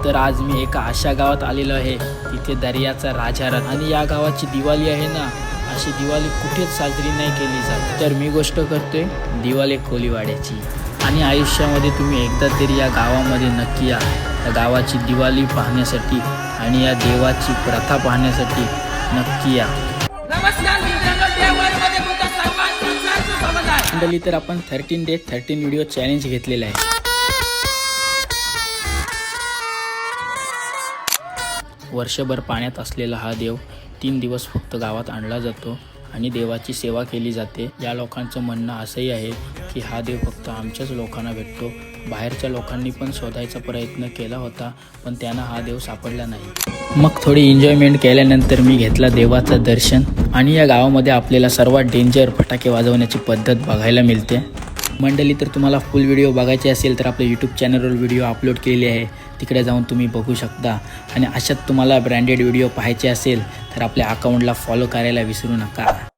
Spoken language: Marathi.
तर आज मी एका अशा गावात आलेलो आहे तिथे दर्याचा राजा राहतो आणि या गावाची दिवाळी आहे ना, अशी दिवाळी कुठेच साजरी नाही केली जात। तर मी गोष्ट करतोय दिवाळी कोलीवाड्याची। आणि आयुष्यामध्ये तुम्ही एकदा तरी या गावामध्ये नक्की या, या गावाची दिवाळी पाहण्यासाठी आणि या देवाची प्रथा पाहण्यासाठी नक्की या। मंडळी, तर आपण 13 Day 13 व्हिडिओ चॅलेंज घेतलेला आहे। वर्षभर पाण्यात असलेला हा देव 3 दिवस फक्त गावात आणला जातो आणि देवाची सेवा केली जाते। या लोकांचं म्हणणं असंही आहे की हा देव फक्त आमच्याच लोकांना भेटतो। बाहेरच्या लोकांनी पण शोधायचा प्रयत्न केला होता, पण त्यांना हा देव सापडला नाही। मग थोडी एन्जॉयमेंट केल्यानंतर मी घेतला देवाचं दर्शन आणि या गावामध्ये आपल्याला सर्वात डेंजर फटाके वाजवण्याची पद्धत बघायला मिळते। मंडळी, तर तुम्हाला फुल व्हिडिओ बघायचे असेल तर आपल्या यूट्यूब चॅनलवर व्हिडिओ अपलोड केलेली आहे, तिकडे जाऊन तुम्ही बघू शकता। आणि अशात तुम्हाला ब्रँडेड व्हिडिओ पाहायचे असेल तर आपल्या अकाउंटला फॉलो करायला विसरू नका।